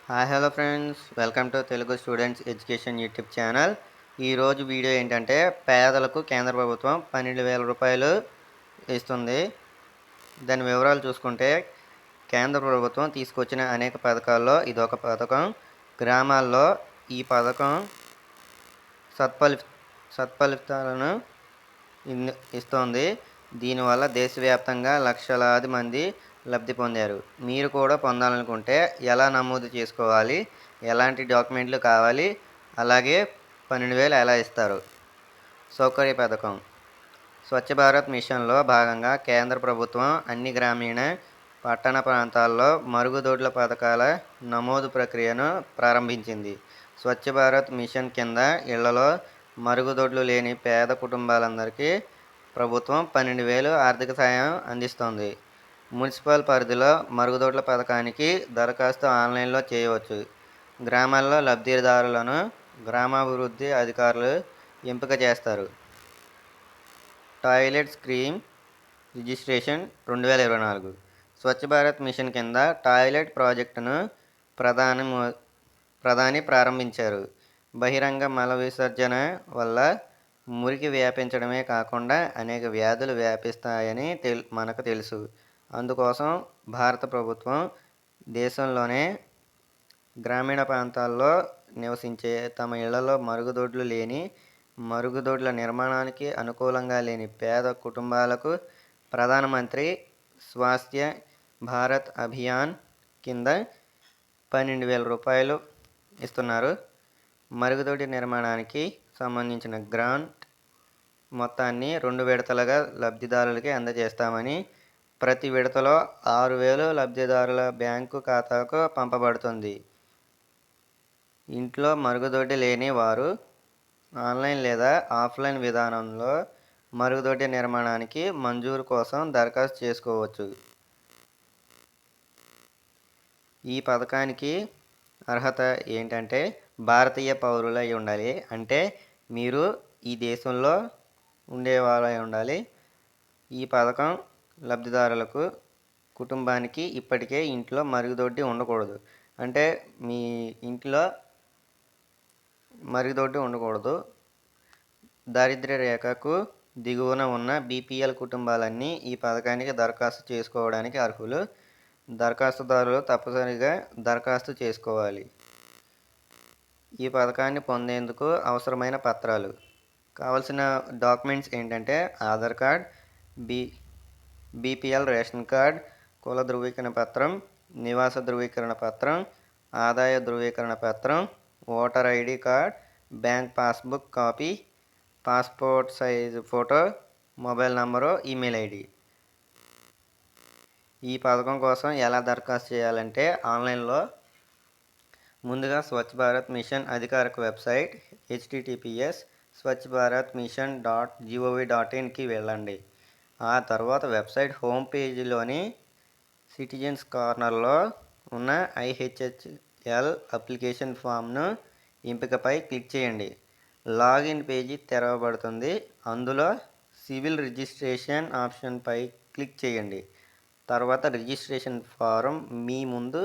Hi hello friends, welcome to Telugu students education YouTube channel. ఈరోజు video ఏంటంటే పేదలకు కేంద్ర ప్రభుత్వం 12,000 రూపాయలు ఇస్తుంది. దాని వివరాలు చూసుకుంటే కేంద్ర ప్రభుత్వం తీసుకొచ్చిన అనేక పథకాల్లో ఇదొక పథకం. గ్రామాల్లో ఈ పథకం సత్ఫలితాలను ఇస్తోంది. దీనివల్ల దేశవ్యాప్తంగా లక్షలాది మంది లబ్ధి పొందారు. మీరు కూడా పొందాలనుకుంటే ఎలా నమోదు చేసుకోవాలి, ఎలాంటి డాక్యుమెంట్లు కావాలి, అలాగే 12,000 ఎలా ఇస్తారు? సౌకర్య పథకం. స్వచ్ఛ భారత్ మిషన్లో భాగంగా కేంద్ర ప్రభుత్వం అన్ని గ్రామీణ, పట్టణ ప్రాంతాల్లో మరుగుదొడ్ల పథకాల నమోదు ప్రక్రియను ప్రారంభించింది. స్వచ్ఛ భారత్ మిషన్ కింద ఇళ్లలో మరుగుదొడ్లు లేని పేద కుటుంబాలందరికీ ప్రభుత్వం 12,000 ఆర్థిక సాయం అందిస్తోంది. మున్సిపల్ పరిధిలో మరుగుదొడ్ల పథకానికి దరఖాస్తు ఆన్లైన్లో చేయవచ్చు. గ్రామాల్లో లబ్ధిదారులను గ్రామాభివృద్ధి అధికారులు ఎంపిక చేస్తారు. Toilet scheme registration 2024. Swachh Bharat machine కింద టాయిలెట్ ప్రాజెక్టును ప్రధాని ప్రారంభించారు. బహిరంగ మల విసర్జన వల్ల మురికి వ్యాపించడమే కాకుండా అనేక వ్యాధులు వ్యాపిస్తాయని మనకు తెలుసు. అందుకోసం భారత ప్రభుత్వం దేశంలోనే గ్రామీణ ప్రాంతాల్లో నివసించే తమ ఇళ్లలో మరుగుదొడ్ల నిర్మాణానికి అనుకూలంగా లేని పేద కుటుంబాలకు ప్రధానమంత్రి స్వాస్థ్య భారత్ అభియాన్ కింద 12,000 రూపాయలు ఇస్తున్నారు. మరుగుదొడ్డి నిర్మాణానికి సంబంధించిన గ్రాంట్ మొత్తాన్ని 2 విడతలుగా లబ్ధిదారులకి అందజేస్తామని, ప్రతి విడతలో 6,000 లబ్ధిదారుల బ్యాంకు ఖాతాకు పంపబడుతుంది. ఇంట్లో మరుగుదొడ్డి లేని వారు ఆన్లైన్ లేదా ఆఫ్లైన్ విధానంలో మరుగుదొడ్డి నిర్మాణానికి మంజూరు కోసం దరఖాస్తు చేసుకోవచ్చు. ఈ పథకానికి అర్హత ఏంటంటే భారతీయ పౌరులు అయి ఉండాలి. అంటే మీరు ఈ దేశంలో ఉండేవాళ్ళై ఉండాలి. ఈ పథకం లబ్ధిదారులకు కుటుంబానికి ఇప్పటికే ఇంట్లో మరుగుదొడ్డి ఉండకూడదు. అంటే మీ ఇంట్లో మరుగుదొడ్డి ఉండకూడదు. దారిద్ర్య రేఖకు దిగువన ఉన్న బీపీఎల్ కుటుంబాలన్నీ ఈ పథకానికి దరఖాస్తు చేసుకోవడానికి అర్హులు. దరఖాస్తుదారులు తప్పనిసరిగా దరఖాస్తు చేసుకోవాలి. ఈ పథకాన్ని పొందేందుకు అవసరమైన పత్రాలు. కావాల్సిన డాక్యుమెంట్స్ ఏంటంటే Aadhaar card, BPL ration card, కుల ధృవీకరణ పత్రం, నివాస ధృవీకరణ పత్రం, ఆదాయ ధృవీకరణ పత్రం, voter ID card, bank passbook copy, passport size photo, mobile number, email ID. ఈ పథకం కోసం ఎలా దరఖాస్తు చేయాలంటే ఆన్లైన్లో ముందుగా స్వచ్ఛ భారత్ మిషన్ అధికారిక వెబ్సైట్ https://swachbharatmission.gov.in వెళ్ళండి. ఆ తర్వాత వెబ్సైట్ హోమ్ పేజీలోని సిటిజన్స్ కార్నర్లో ఉన్న IHHL అప్లికేషన్ ఫామ్ను ఎంపికపై క్లిక్ చేయండి. లాగిన్ పేజీ తెరవబడుతుంది. అందులో సివిల్ రిజిస్ట్రేషన్ ఆప్షన్పై క్లిక్ చేయండి. తర్వాత రిజిస్ట్రేషన్ ఫారం మీ ముందు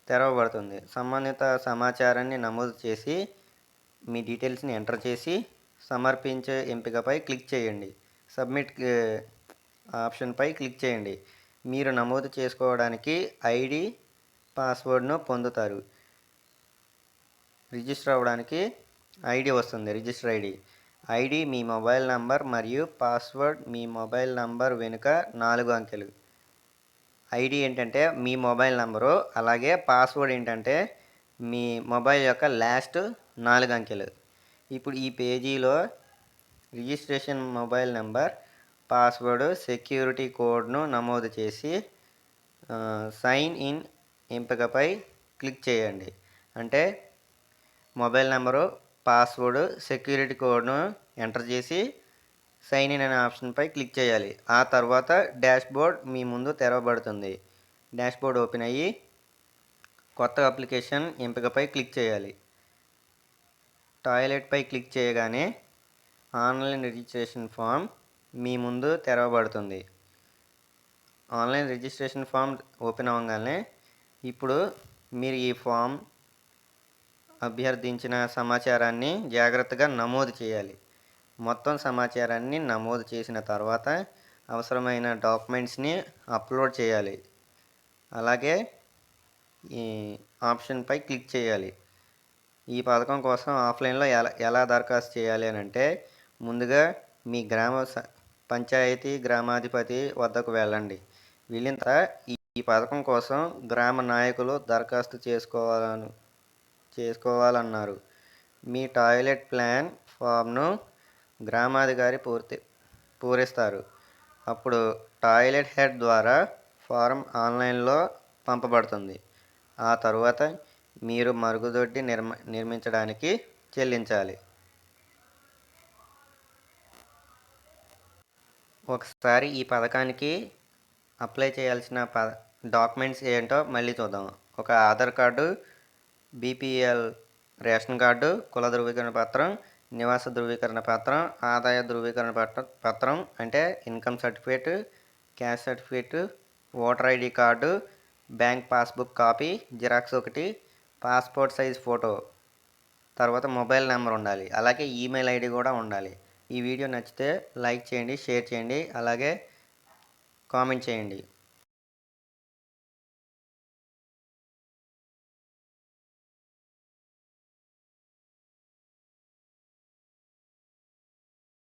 తెరవబడుతుంది. సంబంధిత సమాచారాన్ని నమోదు చేసి మీ డీటెయిల్స్ని ఎంటర్ చేసి సమర్పించే ఎంపికపై క్లిక్ చేయండి. సబ్మిట్ ఆప్షన్పై క్లిక్ చేయండి. మీరు నమోదు చేసుకోవడానికి ఐడి, పాస్వర్డ్ను పొందుతారు. రిజిస్టర్ అవ్వడానికి ఐడి వస్తుంది, రిజిస్టర్ ఐడి మీ మొబైల్ నంబర్ మరియు పాస్వర్డ్ మీ మొబైల్ నంబర్ వెనుక 4 అంకెలు. ఐడి ఏంటంటే మీ మొబైల్ నంబరు, అలాగే పాస్వర్డ్ ఏంటంటే మీ మొబైల్ యొక్క లాస్ట్ 4 అంకెలు. ఇప్పుడు ఈ పేజీలో registration mobile number, password, security కోడ్ను నమోదు చేసి సైన్ ఇన్ ఎంపికపై క్లిక్ చేయండి. అంటే మొబైల్ నెంబరు, పాస్వర్డ్, సెక్యూరిటీ కోడ్ను ఎంటర్ చేసి సైన్ ఇన్ అనే ఆప్షన్పై క్లిక్ చేయాలి. ఆ తర్వాత డాష్బోర్డ్ మీ ముందు తెరవబడుతుంది. డాష్బోర్డ్ ఓపెన్ అయ్యి కొత్త అప్లికేషన్ ఎంపికపై క్లిక్ చేయాలి. టాయిలెట్పై క్లిక్ చేయగానే ఆన్లైన్ రిజిస్ట్రేషన్ ఫామ్ మీ ముందు తెరవబడుతుంది. ఆన్లైన్ రిజిస్ట్రేషన్ ఫామ్ ఓపెన్ అవ్వగానే ఇప్పుడు మీరు ఈ ఫామ్ అభ్యర్థించిన సమాచారాన్ని జాగ్రత్తగా నమోదు చేయాలి. మొత్తం సమాచారాన్ని నమోదు చేసిన తర్వాత అవసరమైన డాక్యుమెంట్స్ని అప్లోడ్ చేయాలి. అలాగే ఈ ఆప్షన్పై క్లిక్ చేయాలి. ఈ పథకం కోసం ఆఫ్లైన్లో ఎలా దరఖాస్తు చేయాలి అని అంటే, ముందుగా మీ పంచాయతీ గ్రామాధిపతి వద్దకు వెళ్ళండి. వెళ్ళిన తర్వాత ఈ పథకం కోసం గ్రామ నాయకులు దరఖాస్తు చేసుకోవాలన్నారు. మీ టాయిలెట్ ప్లాన్ ఫామ్ను గ్రామాధికారి పూరిస్తారు. అప్పుడు టాయిలెట్ హెడ్ ద్వారా ఫారం ఆన్లైన్లో పంపబడుతుంది. ఆ తరువాత మీరు మరుగుదొడ్డి నిర్మించడానికి చెల్లించాలి. ఒకసారి ఈ పథకానికి అప్లై చేయాల్సిన డాక్యుమెంట్స్ ఏంటో మళ్ళీ చూద్దాం. ఒక Aadhaar card, BPL ration card, కుల ధృవీకరణ పత్రం, నివాస ధృవీకరణ పత్రం, ఆదాయ ధృవీకరణ పత్రం అంటే income certificate, caste certificate, voter ID card, bank passbook copy xerox ఒకటి, పాస్పోర్ట్ సైజ్ ఫోటో, తర్వాత మొబైల్ నెంబర్ ఉండాలి. అలాగే ఈమెయిల్ ఐడి కూడా ఉండాలి. ఈ వీడియో నచ్చితే లైక్ చేయండి, షేర్ చేయండి, అలాగే కామెంట్ చేయండి.